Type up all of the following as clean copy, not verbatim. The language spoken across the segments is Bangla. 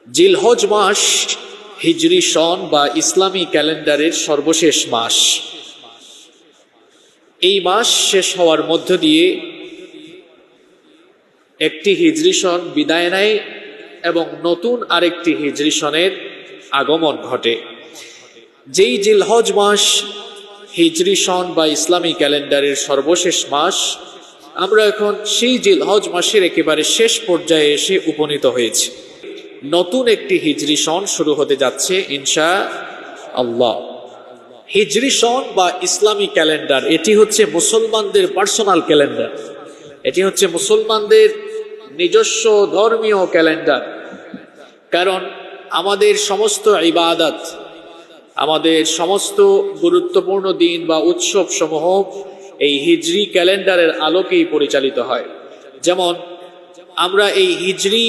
জিলহজ মাস হিজরি সন বা ইসলামী ক্যালেন্ডারের সর্বশেষ মাস। এই মাস শেষ হওয়ার মধ্য দিয়ে একটি হিজরি সন বিদায় নেয় এবং নতুন আরেকটি হিজরি সনের আগমন ঘটে। যেই জিলহজ মাস হিজরি সন বা ইসলামী ক্যালেন্ডারের সর্বশেষ মাস, আমরা এখন সেই জিলহজ মাসের একেবারে শেষ পর্যায়ে এসে উপনীত হয়েছি। নতুন একটি হিজরি সন শুরু হতে যাচ্ছে ইনশাআল্লাহ। হিজরি সন বা ইসলামী ক্যালেন্ডার এটি হচ্ছে মুসলমানদের পার্সোনাল ক্যালেন্ডার, এটি হচ্ছে মুসলমানদের নিজস্ব ধর্মীয় ক্যালেন্ডার। কারণ আমাদের সমস্ত ইবাদত, আমাদের সমস্ত গুরুত্বপূর্ণ দিন বা উৎসব সমূহ এই হিজরি ক্যালেন্ডারের আলোকেই পরিচালিত হয়। যেমন আমরা এই হিজরি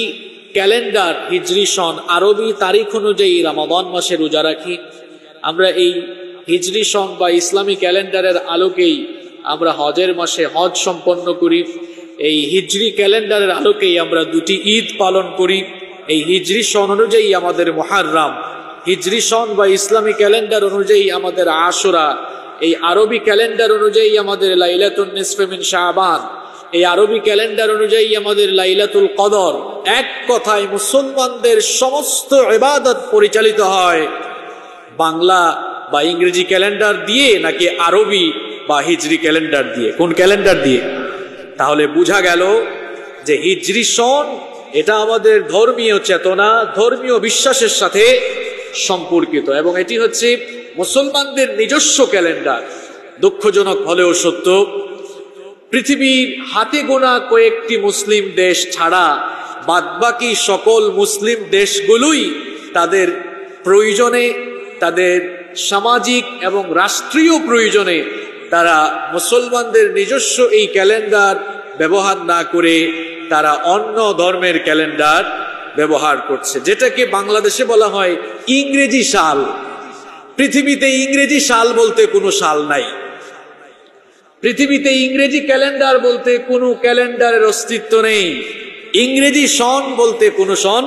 ক্যালেন্ডার, হিজরি সন আরবি তারিখ অনুযায়ী রমাদান মাসে রোজা রাখি। আমরা এই হিজরি সন বা ইসলামী ক্যালেন্ডারের আলোকেই আমরা হজের মাসে হজ সম্পন্ন করি। এই হিজরি ক্যালেন্ডারের আলোকেই আমরা দুটি ঈদ পালন করি। এই হিজরি সন অনুযায়ী আমাদের মুহাররম, হিজরি সন বা ইসলামী ক্যালেন্ডার অনুযায়ী আমাদের আশুরা, এই আরবি ক্যালেন্ডার অনুযায়ী আমাদের লাইলাতুন নিসফে মিন শাবান, এই আরবি ক্যালেন্ডার অনুযায়ী আমাদের লাইলাতুল কদর। এক কথায় মুসলমানদের সমস্ত ইবাদত পরিচালিত হয় বাংলা বা ইংরেজি ক্যালেন্ডার দিয়ে নাকি আরবি বা হিজরি ক্যালেন্ডার দিয়ে? কোন ক্যালেন্ডার দিয়ে? তাহলে বোঝা গেল যে হিজরি সন এটা আমাদের ধর্মীয় চেতনা, ধর্মীয় বিশ্বাসের সাথে সম্পর্কিত এবং এটি হচ্ছে মুসলমানদের নিজস্ব ক্যালেন্ডার। দুঃখজনক হলেও সত্য, পৃথিবীর হাতে গোনা কয়েকটি মুসলিম দেশ ছাড়া বাদবাকি সকল মুসলিম দেশগুলোই তাদের প্রয়োজনে, তাদের সামাজিক এবং রাষ্ট্রীয় প্রয়োজনে তারা মুসলমানদের নিজস্ব এই ক্যালেন্ডার ব্যবহার না করে তারা অন্য ধর্মের ক্যালেন্ডার ব্যবহার করছে, যেটাকে বাংলাদেশে বলা হয় ইংরেজি সাল। পৃথিবীতে ইংরেজি সাল বলতে কোনো সাল নাই, পৃথিবীতে ইংরেজি ক্যালেন্ডার বলতে কোনো ক্যালেন্ডারের অস্তিত্ব নেই, ইংরেজি সন বলতে কোনো সন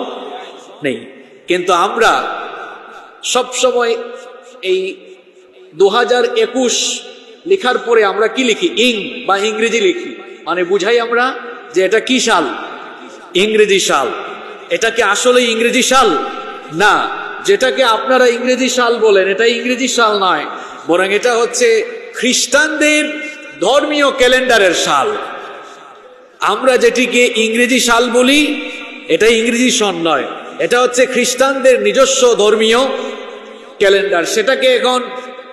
নেই। কিন্তু আমরা সবসময় এই 2021 লেখার পরে আমরা কি লিখি? বা ইংরেজি লিখি, মানে বুঝাই আমরা যে এটা কি সাল? ইংরেজি সাল। এটা কি আসলে ইংরেজি সাল? না, যেটাকে আপনারা ইংরেজি সাল বলেন এটা ইংরেজি সাল নয়, বরং এটা হচ্ছে খ্রিস্টানদের ধর্মীয় ক্যালেন্ডারের সাল। আমরা যেটিকে ইংরেজি সাল বলি এটা ইংরেজি সন নয়, এটা হচ্ছে খ্রিস্টানদের নিজস্ব ধর্মীয় ক্যালেন্ডার। সেটাকে এখন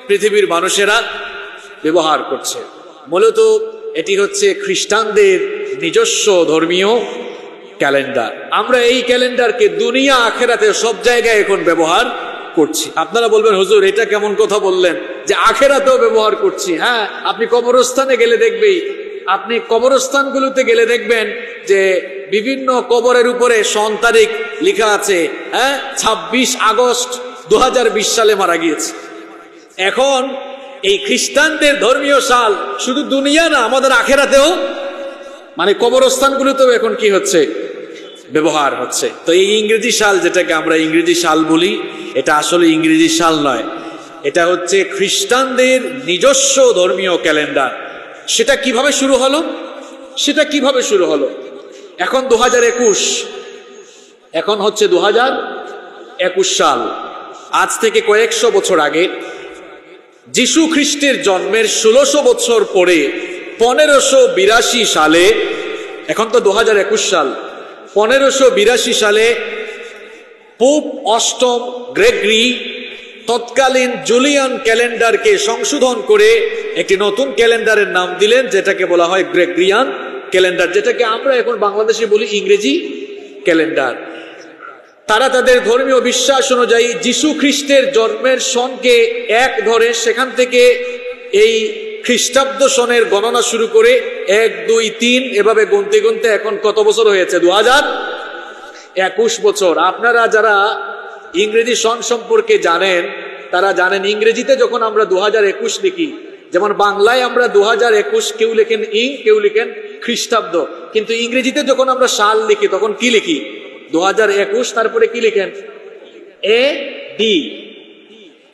পৃথিবীর মানুষেরা ব্যবহার করছে। মূলত এটি হচ্ছে খ্রিস্টানদের নিজস্ব ধর্মীয় ক্যালেন্ডার। আমরা এই ক্যালেন্ডারকে দুনিয়া আখেরাতে সব জায়গায় এখন ব্যবহার করছি। আপনারা বলবেন হুজুর এটা কেমন কথা বললেন যে আখেরাতেও ব্যবহার করছি? হ্যাঁ, আপনি কবরস্থানে গেলে দেখবেই, আপনি কবরস্থানগুলোতে গেলে দেখবেন যে বিভিন্ন কবরের উপরে সন তারিখ লেখা আছে। হ্যাঁ, 26 আগস্ট 2020 সালে মারা গিয়েছে। এখন এই খ্রিস্টানদের ধর্মীয় সাল শুধু দুনিয়া না, আমাদের আখেরাতেও, মানে কবরস্থানগুলোতেও এখন কি হচ্ছে? ব্যবহার হচ্ছে। তো এই ইংরেজি সাল, যেটাকে আমরা ইংরেজি সাল বলি, এটা আসলে ইংরেজি সাল নয়, এটা হচ্ছে খ্রিস্টানদের নিজস্ব ধর্মীয় ক্যালেন্ডার। সেটা কিভাবে শুরু হলো? এখন 2021, এখন হচ্ছে 2021 সাল। আজ থেকে কয়েকশো বছর আগে যিশু খ্রিস্টের জন্মের 1600 বছর পরে 1582 সালে, এখন তো 2021 সাল, 1582 সালে পোপ অষ্টম গ্রেগরি তৎকালীন জুলিয়ান ক্যালেন্ডারকে সংশোধন করে একটি নতুন ক্যালেন্ডারের নাম দিলেন, যেটাকে বলা হয় গ্রেগরিয়ান ক্যালেন্ডার, যেটাকে আমরা এখন বাংলাদেশে বলি ইংরেজি ক্যালেন্ডার। তারা তাদের ধর্মীয় বিশ্বাস অনুযায়ী যিশু খ্রিস্টের জন্মের সনকে এক ধরে সেখান থেকে এই খ্রিস্টাব্দ সনের গণনা শুরু করে 1, 2, 3 এভাবে গুনতে গুনতে এখন কত বছর হয়েছে? 2021 বছর। আপনারা যারা ইংরেজি সন সম্পর্কে জানেন তারা জানেন ইংরেজিতে যখন আমরা 2021 লিখি, যেমন বাংলায় আমরা 2021 কেউ লেখেন কেউ লেখেন খ্রিস্টাব্দ, কিন্তু ইংরেজিতে যখন আমরা সাল লিখি তখন কি লিখি? 2021, তারপরে কি লিখেন এ ডি।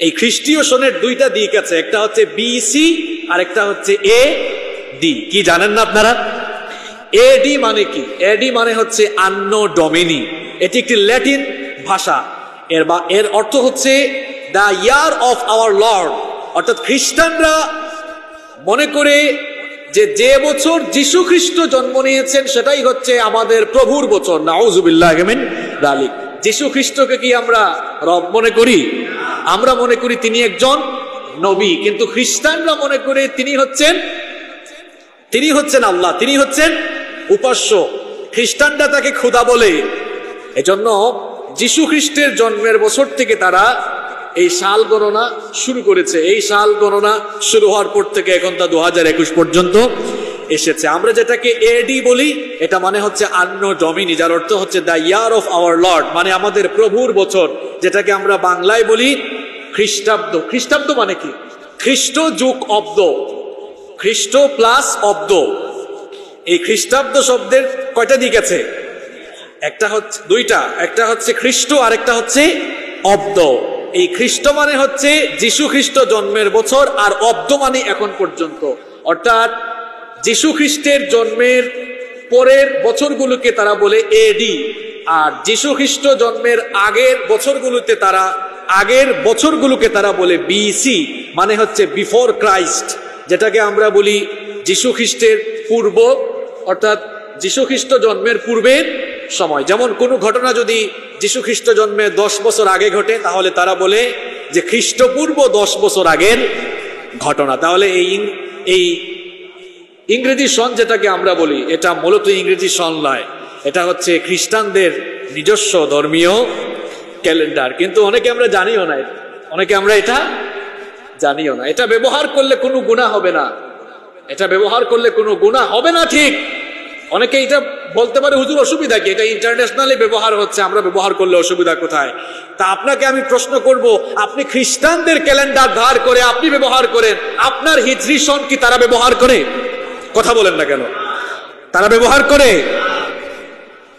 এই খ্রিস্টীয় সনের দুইটা দিক আছে, একটা হচ্ছে বিসি আর একটা হচ্ছে এ ডি। কি জানেন না আপনারা? এডি মানে কি? এডি মানে হচ্ছে আন্নো ডমিনি। এটি একটি ল্যাটিন ভাষা। এর অর্থ হচ্ছে the year of our Lord. অর্থাৎ খ্রিস্টানরা মনে করে যে বছর যীশু খ্রিস্ট জন্ম নিয়েছেন সেটাই হচ্ছে আমাদের প্রভুর বছর। নাউজুবিল্লাহ মিন যালিক। যীশু খ্রিস্টকে কি আমরা রব মনে করি? আমরা মনে করি তিনি একজন নবী, কিন্তু খ্রিস্টানরা মনে করে তিনি হচ্ছেন আল্লাহ, তিনি হচ্ছেন উপাস্য। খ্রিস্টানরা তাকে খোদা বলে। এজন্য যীশু খ্রিস্টের জন্মের বছর থেকে তারা এই সাল গণনা শুরু করেছে। এই সাল গণনা শুরু হওয়ার পর থেকে এখন তা 2021 পর্যন্ত এসেছে। আমরা যেটাকে এডি বলি, এটা মানে হচ্ছে আন্নো ডমিনি, যার অর্থ হচ্ছে the year of our Lord, মানে আমাদের প্রভুর বছর, যেটাকে আমরা বাংলায় বলি খ্রিস্টাব্দ। খ্রিস্টাব্দ মানে কি? খ্রিস্ট যুগ অব্দ, খ্রিস্ট প্লাস অব্দ। এই খ্রিস্টাব্দ শব্দের কয়টা দিক আছে? একটা হচ্ছে দুইটা, একটা হচ্ছে খ্রিস্ট আর একটা হচ্ছে অব্দ। এই খ্রিস্ট মানে হচ্ছে যীশু খ্রিস্ট জন্মের বছর, আর অব্দ মানে এখন পর্যন্ত। অর্থাৎ যীশু খ্রিস্টের জন্মের পরের বছরগুলোকে তারা বলে এডি, আর যীশু খ্রিস্ট জন্মের আগের বছরগুলোকে তারা বলে বিসি, মানে হচ্ছে বিফোর ক্রাইস্ট, যেটাকে আমরা বলি যীশু খ্রিস্টের পূর্ব, অর্থাৎ যীশু খ্রিস্ট জন্মের পূর্বের সময়। যেমন কোনো ঘটনা যদি যীশু খ্রিস্ট জন্মের 10 বছর আগে ঘটে, তাহলে তারা বলে যে খ্রিস্টপূর্ব 10 বছর আগের ঘটনা। তাহলে এই ইংরেজি সন যেটাকে আমরা বলি, এটা মূলত ইংরেজি সন নয়, এটা হচ্ছে খ্রিস্টানদের নিজস্ব ধর্মীয় ক্যালেন্ডার। কিন্তু অনেকে আমরা জানিও না, এটা ব্যবহার করলে কোনো গুনাহ হবে না, ঠিক। অনেকে এটা বলতে পারে, হুজুর অসুবিধা কি? এটা ইন্টারন্যাশনালি ব্যবহার হচ্ছে, আমরা ব্যবহার করলে অসুবিধা কোথায়? তা আপনাকে আমি প্রশ্ন করব, আপনি খ্রিস্টানদের ক্যালেন্ডার ধার করে আপনি ব্যবহার করেন, আপনার হিজরি সন কি তারা ব্যবহার করে? কথা বলেন না কেন? তারা ব্যবহার করে?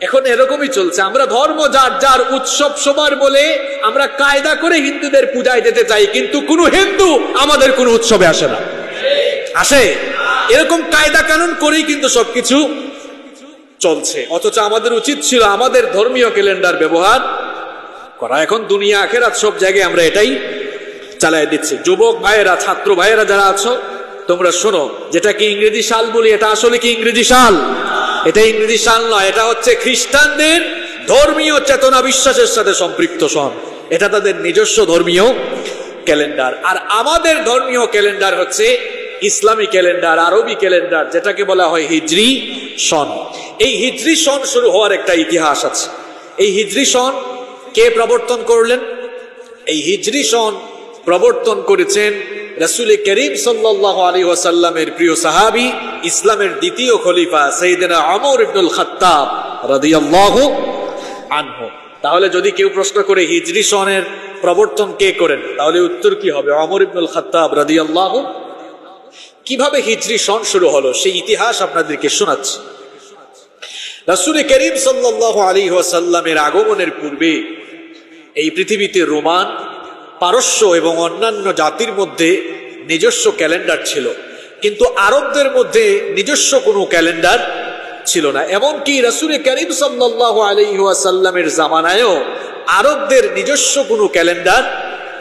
এখন এরকমই চলছে, আমরা ধর্ম যার উৎসব সবার বলে আমরা কায়দা করে হিন্দুদের পূজায় যেতে চাই, কিন্তু কোনো হিন্দু আমাদের কোনো উৎসবে আসে এরকম কায়দা কানুন করেই কিন্তু সবকিছু চলছে। অথচ আমাদের উচিত ছিল আমাদের ধর্মীয় ক্যালেন্ডার ব্যবহার করা। এখন দুনিয়া আখেরাত সব জায়গায় আমরা এটাই চালাই দিচ্ছি। যুবক ভাইয়েরা, ছাত্র ভাইয়েরা যারা আছো, তোমরা শোনো, যেটাকে ইংরেজি সাল বলি, এটা আসলে কি ইংরেজি সাল? এটা ইংরেজি সাল নয়, এটা হচ্ছে খ্রিস্টানদের ধর্মীয় চেতনা বিশ্বাসের সাথে সম্পৃক্ত সন। এটা তাদের নিজস্ব ধর্মীয় ক্যালেন্ডার। আর আমাদের ধর্মীয় ক্যালেন্ডার হচ্ছে ইসলামী ক্যালেন্ডার, আরবি ক্যালেন্ডার, যেটাকে বলা হয় হিজরি সন। এই হিজরি সন শুরু হওয়ার একটা ইতিহাস আছে। এই হিজরি সন কে প্রবর্তন করলেন? এই হিজরি সন প্রবর্তন করেছেন রাসূল করিম সাল্লাল্লাহু আলাইহি ওয়াসাল্লামের প্রিয় সাহাবী, ইসলামের দ্বিতীয় খলিফা সাইয়েদনা ওমর ইবনুল খাত্তাব রাদিয়াল্লাহু আনহু। তাহলে যদি কেউ প্রশ্ন করে হিজরি সনের প্রবর্তন কে করেন, তাহলে উত্তর কি হবে? ওমর ইবনুল খাত্তাব রাদিয়াল্লাহু। কিভাবে হিজরি সন শুরু হলো সেই ইতিহাস আপনাদেরকে শোনাচ্ছি। রাসূল করিম সাল্লাল্লাহু আলাইহি ওয়াসাল্লামের আগমনের পূর্বে এই পৃথিবীতে রোমান, পারস্য এবং অন্যান্য জাতির মধ্যে নিজস্ব ক্যালেন্ডার ছিল, কিন্তু আরবদের মধ্যে নিজস্ব কোনো ক্যালেন্ডার ছিল না। এমনকি রাসূল করিম সাল্লাল্লাহু আলাইহি ওয়াসাল্লামের জামানায়ও আরবদের নিজস্ব কোনো ক্যালেন্ডার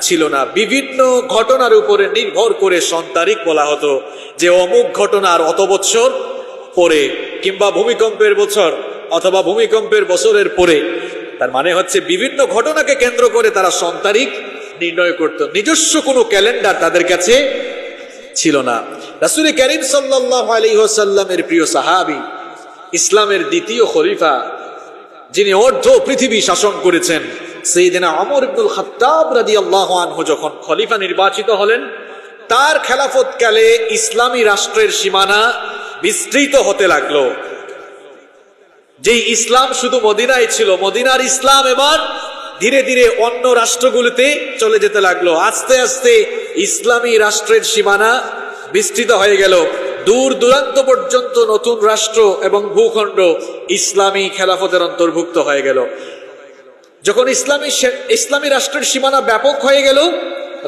ছিল না। বিভিন্ন ঘটনার উপরে নির্ভর করে সন তারিখ বলা হতো, যে অমুক ঘটনার অত বছর পরে, কিংবা ভূমিকম্পের বছর অথবা ভূমিকম্পের বছরের পরে। তার মানে হচ্ছে বিভিন্ন ঘটনাকে কেন্দ্র করে তারা সন তারিখ নির্ণয় করত। নিজস্ব কোনো ক্যালেন্ডার তাদের কাছে ছিল না। রাসূল করিম সাল্লাল্লাহু আলাইহি ওয়াসাল্লামের প্রিয় সাহাবী, ইসলামের দ্বিতীয় খলিফা, যিনি অর্ধ পৃথিবী শাসন করেছেন, সাইয়েদনা ওমর ইবনুল খাত্তাব রাদিয়াল্লাহু আনহু যখন খলিফা নির্বাচিত হলেন, তার খেলাফতকালে ইসলামী রাষ্ট্রের সীমানা বিস্তৃত হতে লাগলো। যেই ইসলাম শুধু মদিনায় ছিল, মদিনার ইসলাম এবার ধীরে ধীরে অন্য রাষ্ট্রগুলোতে চলে যেতে লাগলো। আস্তে আস্তে ইসলামী রাষ্ট্রের সীমানা বিস্তৃত হয়ে গেল। দূর দূরান্ত পর্যন্ত নতুন রাষ্ট্র এবং ভূখণ্ড ইসলামী খেলাফতের অন্তর্ভুক্ত হয়ে গেল। যখন ইসলামী রাষ্ট্রের সীমানা ব্যাপক হয়ে গেল,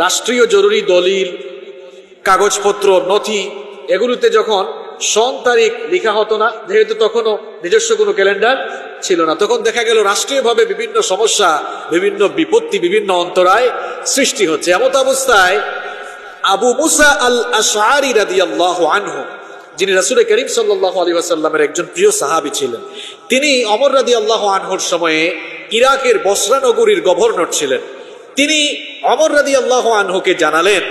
রাষ্ট্রীয় জরুরি দলিল, কাগজপত্র, নথি এগুলোতে যখন সন তারিখ লেখা হতো না, যেহেতু তখনও নিজস্ব কোনো ক্যালেন্ডার ছিল না, তখন দেখা গেল রাষ্ট্রীয়ভাবে বিভিন্ন সমস্যা, বিভিন্ন বিপত্তি, বিভিন্ন অন্তরায় সৃষ্টি হচ্ছে। এমত অবস্থায় আবু মুসা আল আশআরী রাদিয়াল্লাহু আনহু, যিনি রাসূল করিম সাল্লাল্লাহু আলাইহি ওয়াসাল্লামের একজন প্রিয় সাহাবী ছিলেন, তিনি ওমর রাদিয়াল্লাহু আনহুর সময়ে ইরাকের বসরা নগরীর গভর্নর ছিলেন। তিনি ওমর রাদিয়াল্লাহু আনহুকে জানালেন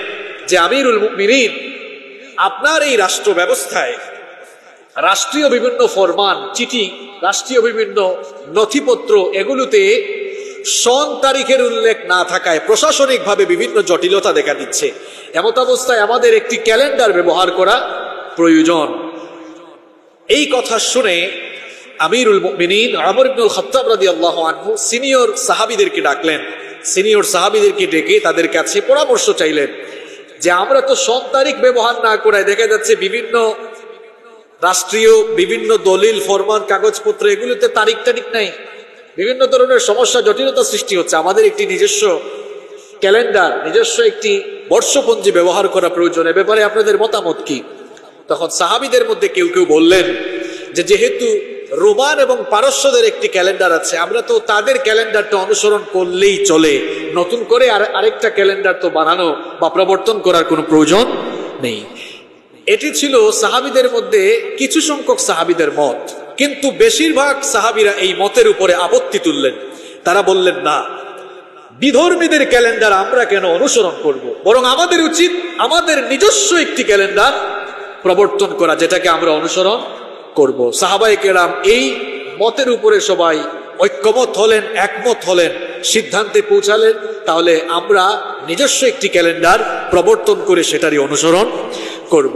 যে আমিরুল মুমিনিন, আপনার এই রাষ্ট্র ব্যবস্থায় রাষ্ট্রীয় বিভিন্ন ফরমান, চিঠি, রাষ্ট্রীয় বিভিন্ন নথিপত্র এগুলোতে সন তারিখের উল্লেখ না থাকায় প্রশাসনিকভাবে বিভিন্ন জটিলতা দেখা দিচ্ছে। এমত অবস্থায় আমাদের একটি ক্যালেন্ডার ব্যবহার করা প্রয়োজন। এই কথা শুনে আমিরুল মুমিনিন ওমর ইবনুল খাত্তাব রাদিয়াল্লাহু আনহু সিনিয়র সাহাবীদেরকে ডাকলেন। সিনিয়র সাহাবীদেরকে ডেকে তাদের কাছে পরামর্শ চাইলেন যে আমরা তো সন তারিখ ব্যবহার না করে দেখা যাচ্ছে বিভিন্ন রাষ্ট্রীয় বিভিন্ন দলিল, ফরমান, কাগজপত্র এগুলোতে তারিখ নাই, বিভিন্ন ধরনের সমস্যা, জটিলতা সৃষ্টি হচ্ছে। আমাদের একটি নিজস্ব ক্যালেন্ডার, নিজস্ব একটি বর্ষপঞ্জি ব্যবহার করা প্রয়োজন। এ ব্যাপারে আপনাদের মতামত কি? তখন সাহাবীদের মধ্যে কেউ কেউ বললেন যে যেহেতু রোমান এবং পারস্যদের একটি ক্যালেন্ডার আছে, আমরা তো তাদের ক্যালেন্ডারটা অনুসরণ করলেই চলে, নতুন করে আরেকটা ক্যালেন্ডার তো বানানো বা প্রবর্তন করার কোনো প্রয়োজন নেই। এটি ছিল সাহাবীদের মধ্যে কিছু সংখ্যক সাহাবীদের মত, কিন্তু বেশিরভাগ সাহাবীরা এই মতের উপরে আপত্তি তুললেন। তারা বললেন, না, বিধর্মীদের ক্যালেন্ডার আমরা কেন অনুসরণ করব, বরং আমাদের উচিত আমাদের নিজস্ব একটি ক্যালেন্ডার প্রবর্তন করা, যেটাকে আমরা অনুসরণ করব। সাহাবায়ে কেরাম এই মতের উপরে সবাই ঐক্যমত হলেন, একমত হলেন, সিদ্ধান্তে পৌঁছালেন তাহলে আমরা নিজস্ব একটি ক্যালেন্ডার প্রবর্তন করে সেটারই অনুসরণ করব।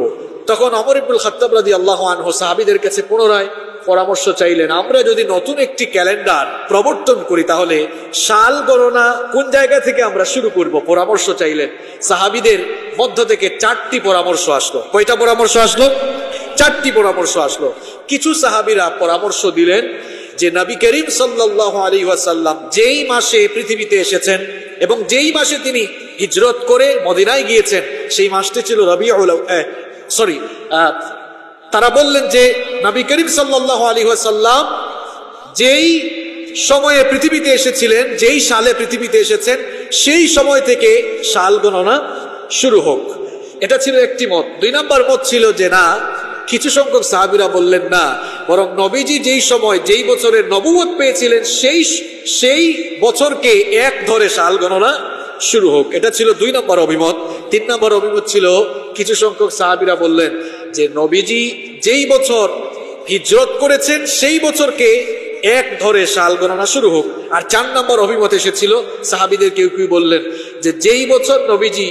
তখন ওমর ইবনুল খাত্তাব রাদিয়াল্লাহু আনহু সাহাবীদের কাছে পুনরায় পরামর্শ চাইলেন, আমরা যদি নতুন একটি ক্যালেন্ডার প্রবর্তন করি তাহলে সাল গণনা কোন জায়গা থেকে আমরা শুরু করব? পরামর্শ চাইলেন। সাহাবীদের মধ্য থেকে 4টি পরামর্শ আসলো। কয়টা পরামর্শ আসলো? 4টি পরামর্শ আসলো। কিছু সাহাবীরা পরামর্শ দিলেন যে নবী করিম সাল্লাল্লাহু আলাইহি ওয়াসাল্লাম যেই মাসে পৃথিবীতে এসেছেন এবং যেই মাসে তিনি হিজরত করে মদিনায় গিয়েছেন সেই মাসটি ছিল তারা বললেন যে নবী করিম সাল্লাল্লাহু আলাইহি ওয়াসাল্লাম যেই সময়ে পৃথিবীতে এসেছিলেন, যেই সালে পৃথিবীতে এসেছেন সেই সময় থেকে সাল গণনা শুরু হোক। এটা ছিল একটি মত। 2 নম্বর মত ছিল যে না, কিছু সংখ্যক সাহাবীরা বললেন না, বরং নবীজি যেই সময় যেই বছরে নবুয়ত পেয়েছিলেন সেই বছরকে এক ধরে সাল গণনা শুরু হোক। এটা ছিল 2 নম্বর অভিমত। 3 নম্বর অভিমত ছিল কিছু সংখ্যক সাহাবীরা বললেন যে নবীজি যেই বছর হিজরত করেছেন সেই বছরকে এক ধরে সাল গণনা শুরু হোক। আর 4 নম্বর অভিমত এসেছিল, সাহাবীদের কেউ কেউ বললেন যে যেই বছর নবীজি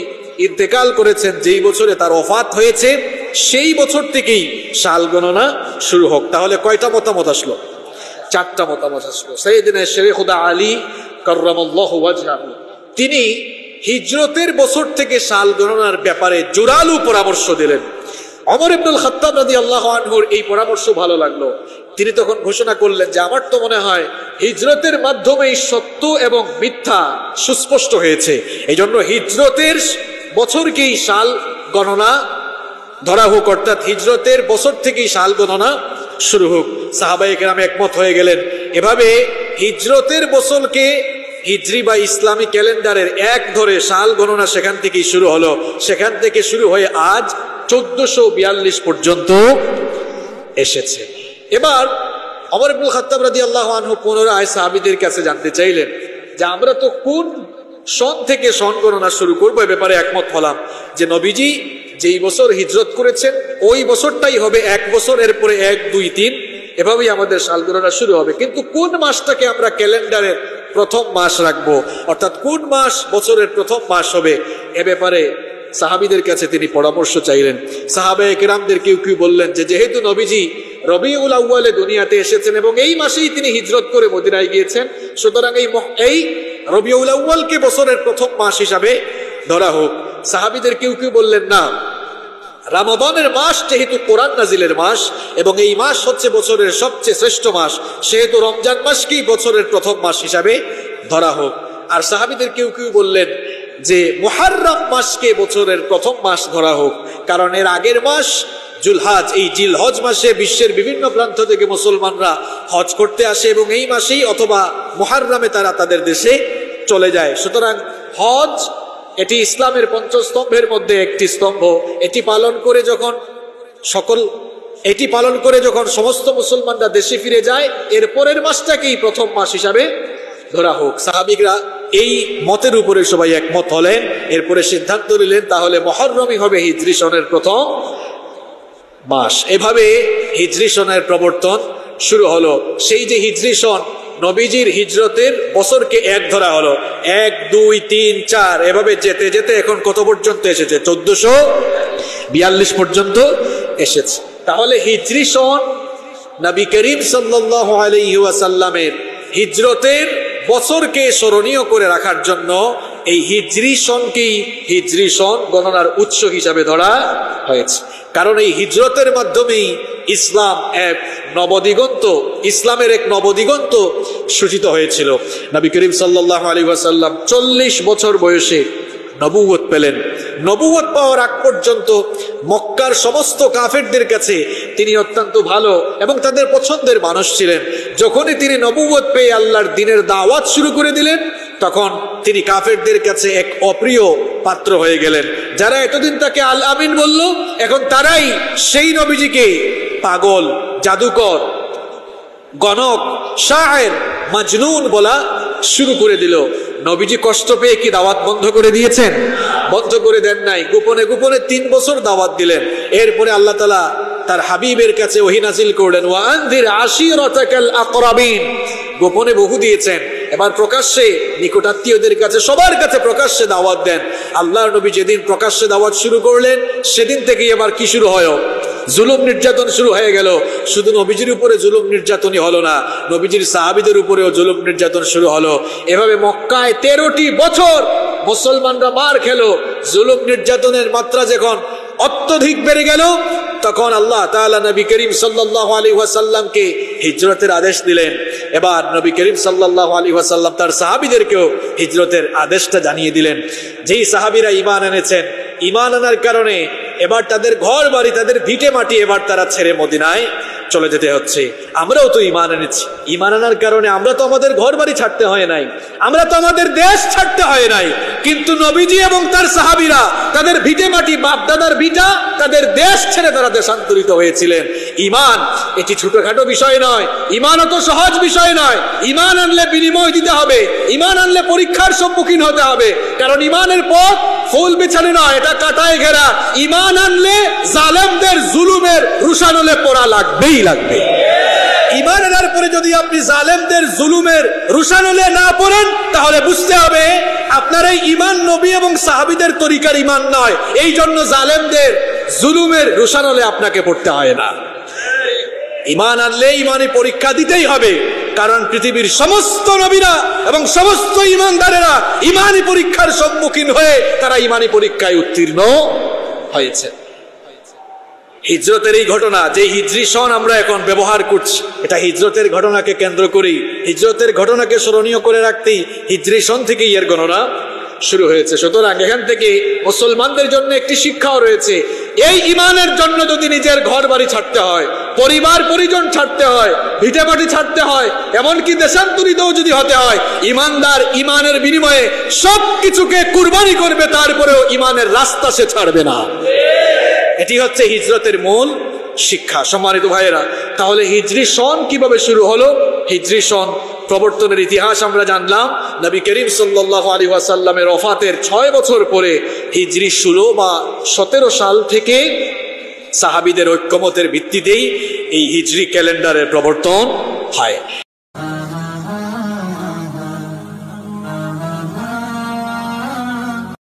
ইন্তেকাল করেছেন, যেই বছরে তার ওফাত হয়েছে সেই বছর থেকেই সাল গণনা শুরু হোক। তাহলে কয়টা মতামত আসলো? 4টা মতামত আসলো। সাইয়েদনা শেরে-ই-খুদা আলী কাররামাল্লাহু ওয়াজহাহু তিনি হিজরতের বছর থেকে সাল গণনার ব্যাপারে জোরালো পরামর্শ দিলেন। ওমর ইবনুল খাত্তাব রাদিয়াল্লাহু আনহুর এই পরামর্শ ভালো লাগলো। তিনি তখন ঘোষণা করলেন যে আমার তো মনে হয় হিজরতের মাধ্যমেই সত্য এবং মিথ্যা সুস্পষ্ট হয়েছে, এই জন্য হিজরতের বছরকেই সাল গণনা ধরা হোক, অর্থাৎ হিজরতের বছর থেকেই সাল গণনা শুরু হোক। সাহাবায়ে কেরাম একমত হয়ে গেলেন। এভাবে হিজরতের বছরকে হিজরি বা ইসলামী ক্যালেন্ডারের এক ধরে সাল গণনা সেখান থেকেই শুরু হলো। সেখান থেকে শুরু হয়ে আজ 1442 পর্যন্ত এসেছে। এবার ওমর ইবনুল খাত্তাব রাদিয়াল্লাহু আনহু পুনরায় সাহাবীদের কাছে জানতে চাইলেন যে আমরা তো কোন সন থেকে সন গণনা শুরু করবো। এ ব্যাপারে একমত হলাম যে নবীজি যেই বছর হিজরত করেছেন ওই বছরটাই হবে এক বছর, এরপরে 1, 2, 3 এভাবেই আমাদের সাল গণনা শুরু হবে। কিন্তু কোন মাসটাকে আমরা ক্যালেন্ডারের প্রথম মাস রাখবো, অর্থাৎ কোন মাস বছরের প্রথম মাস হবে, এ ব্যাপারে সাহাবীদের কাছে তিনি পরামর্শ চাইলেন। সাহাবায়ে কেরামদের কেউ কেউ বললেন যে যেহেতু নবীজি রবিউল আউয়ালে দুনিয়াতে এসেছেন এবং এই মাসেই তিনি হিজরত করে মদিনায় গিয়েছেন, সুতরাং এই রবিউল আউয়ালকে বছরের প্রথম মাস হিসাবে ধরা হোক। সাহাবীদের কেউ কেউ বললেন না, রমাদানের মাস যেহেতু কোরআন নাজিলের মাস এবং এই মাস হচ্ছে বছরের সবচেয়ে শ্রেষ্ঠ মাস, সেহেতু রমজান মাসকেই বছরের প্রথম মাস হিসাবে ধরা হোক। আর সাহাবীদের কেউ কেউ বললেন যে মুহররম মাসকে বছরের প্রথম মাস ধরা হোক, কারণ এর আগের মাস জুলহাজ। এই জিলহজ মাসে বিশ্বের বিভিন্ন প্রান্ত থেকে মুসলমানরা হজ করতে আসে এবং এই মাসেই অথবা মুহররমে তারা তাদের দেশে চলে যায়। সুতরাং হজ এটি ইসলামের পঞ্চস্তম্ভের মধ্যে একটি স্তম্ভ। এটি পালন করে যখন সমস্ত মুসলমানরা দেশে ফিরে যায়, এর পরের মাসটাকেই প্রথম মাস হিসাবে ধরা হোক। সাহাবিকরা এই মতের উপরে সবাই একমত হলেন। এরপরে সিদ্ধান্ত নিলেন তাহলে মুহররমই হবে হিজরি সনের প্রথম মাস। এভাবে হিজরি সনের প্রবর্তন শুরু হলো। সেই যে হিজরি সন, নবীজির হিজরতের বছরকে এক ধরা হলো, 1, 2, 3, 4 এভাবে যেতে যেতে এখন কত পর্যন্ত এসেছে? 1442 পর্যন্ত এসেছে। তাহলে হিজরি সন নবী করিম সাল্লাল্লাহু আলাইহি ওয়াসাল্লামের হিজরতের বছরকে স্মরণীয় করে রাখার জন্য এই হিজরি সনকেই হিজরি সন গণনার উৎস হিসাবে ধরা হয়েছে। কারণ এই হিজরতের মাধ্যমেই ইসলামের এক নবদিগন্ত সূচিত হয়েছিল। নবী করিম সাল্লাল্লাহু আলাইহি ওয়াসাল্লাম 40 বছর বয়সে নবুয়ত পেলেন। নবুয়ত পাওয়ার আগ পর্যন্ত মক্কার সমস্ত কাফেরদের কাছে তিনি অত্যন্ত ভালো এবং তাদের পছন্দের মানুষ ছিলেন। যখনই তিনি নবুয়ত পেয়ে আল্লাহর দ্বীনের দাওয়াত শুরু করে দিলেন, তখন তিনি কাফেরদের কাছে এক অপ্রিয় পাত্র হয়ে গেলেন। যারা এতদিন তাকে আল আমিন বলল, এখন তারাই সেই নবীজিকে পাগল, জাদুকর, গণক, শায়ের, মাজনুন বলা শুরু করে দিল। নবীজি কষ্ট পেয়ে কি দাওয়াত বন্ধ করে দিয়েছেন? বন্ধ করে দেন নাই। গোপনে গোপনে 3 বছর দাওয়াত দিলেন। এরপরে আল্লাহ তাআলা তার হাবিবের কাছে ওহী নাযিল করলেন, ওয়া আনযির আশীরাতাকাল আকরাবিন। গোপনে বহু দিয়েছেন, এবার প্রকাশ্যে নিকটাত্মীয়দের কাছে, সবার কাছে প্রকাশ্যে দাওয়াত দেন। আল্লাহর নবী যেদিন প্রকাশ্যে দাওয়াত শুরু করলেন, সেদিন থেকেই এবার কি শুরু হয়? জুলুম নির্যাতন শুরু হয়ে গেল। শুধু নবীজির উপরে জুলুম নির্যাতনই হলো না, নবীজির সাহাবীদের উপরেও জুলুম নির্যাতন শুরু হলো। এভাবে মক্কায় 13টি বছর মুসলমানরা মার খেলো। জুলুম নির্যাতনের মাত্রা যখন অত্যধিক বেড়ে গেল, তখন আল্লাহ তাআলা নবী করিম সাল্লাল্লাহু আলাইহি ওয়াসাল্লামকে হিজরতের আদেশ দিলেন। এবার নবী করিম সাল্লাল্লাহু আলাইহি ওয়াসাল্লাম তার সাহাবীদেরকেও হিজরতের আদেশটা জানিয়ে দিলেন। যেই সাহাবীরা ঈমান এনেছেন, ঈমান আনার কারণে এবার তাদের ঘর বাড়ি, তাদের ভিটে মাটি এবার তারা ছেড়ে মদিনায় চলে যেতে হচ্ছে। আমরাও তো ঈমান এনেছি, ঈমান আনার কারণে আমরা তো আমাদের ঘর বাড়ি ছাড়তে হয় নাই, আমরা তো আমাদের দেশ ছাড়তে হয় নাই। কিন্তু নবীজি এবং তার সাহাবীরা তাদের ভিটে মাটি, বাপ দাদার ভিটা, তাদের দেশ ছেড়ে তারা দেশান্তরিত হয়েছিলেন। ঈমান এটি ছোটখাটো বিষয় নয়, ঈমান অত সহজ বিষয় নয়। ঈমান আনলে বিনিময় দিতে হবে, ঈমান আনলে পরীক্ষার সম্মুখীন হতে হবে। কারণ ঈমানের পথ ফুল বিছানো নয়, এটা কাঁটায় ঘেরা। ঈমান আনলে জালেমদের জুলুমের রুশানলে পড়া লাগবেই লাগবে। ঈমান আনার পরে যদি আপনি জালেমদের জুলুমের রুশানলে না পড়েন, তাহলে বুঝতে হবে আপনার এই ঈমান নবী এবং সাহাবীদের তরিকার ঈমান নয়। এই জন্য জালেমদের জুলুমের রুশানলে আপনাকে পড়তে হয় না। ঈমান আনলে ঈমানি পরীক্ষা দিতেই হবে, কারণ পৃথিবীর সমস্ত নবীরা এবং সমস্ত ঈমানদারেরা ঈমানি পরীক্ষার সম্মুখীন হয়ে তারা ঈমানি পরীক্ষায় উত্তীর্ণ হয়েছে। হিজরতের এই ঘটনা, যে হিজরি সন আমরা এখন ব্যবহার করছি, এটা হিজরতের ঘটনাকে কেন্দ্র করেই, হিজরতের ঘটনাকে স্মরণীয় করে রাখতেই হিজরি সন থেকেই এর গণনা শুরু হয়েছে। সুতরাং এখান থেকে মুসলমানদের জন্য একটি শিক্ষাও রয়েছে। এই ঈমানের জন্য যদি নিজের ঘর বাড়ি ছাড়তে হয়, পরিবার পরিজন ছাড়তে হয়, ভিটেমাটি ছাড়তে হয়, এমনকি দেশান্তরিতও যদি হতে হয়, ঈমানদার ঈমানের বিনিময়ে সবকিছুকে কুরবানি করবে, তারপরেও ঈমানের রাস্তা সে ছাড়বে না। এটি হচ্ছে হিজরতের মূল শিক্ষা। সম্মানিত ভাইয়েরা, তাহলে হিজরি সন কিভাবে শুরু হলো? হিজরি সন প্রবর্তনের ইতিহাস আমরা জানলাম। নবী করিম সাল্লাল্লাহু আলাইহি ওয়াসাল্লামের ওফাতের 6 বছর পরে হিজরি 16 বা 17 সাল থেকে সাহাবীদের ঐক্যমতের ভিত্তিতেই এই হিজরি ক্যালেন্ডারের প্রবর্তন হয়।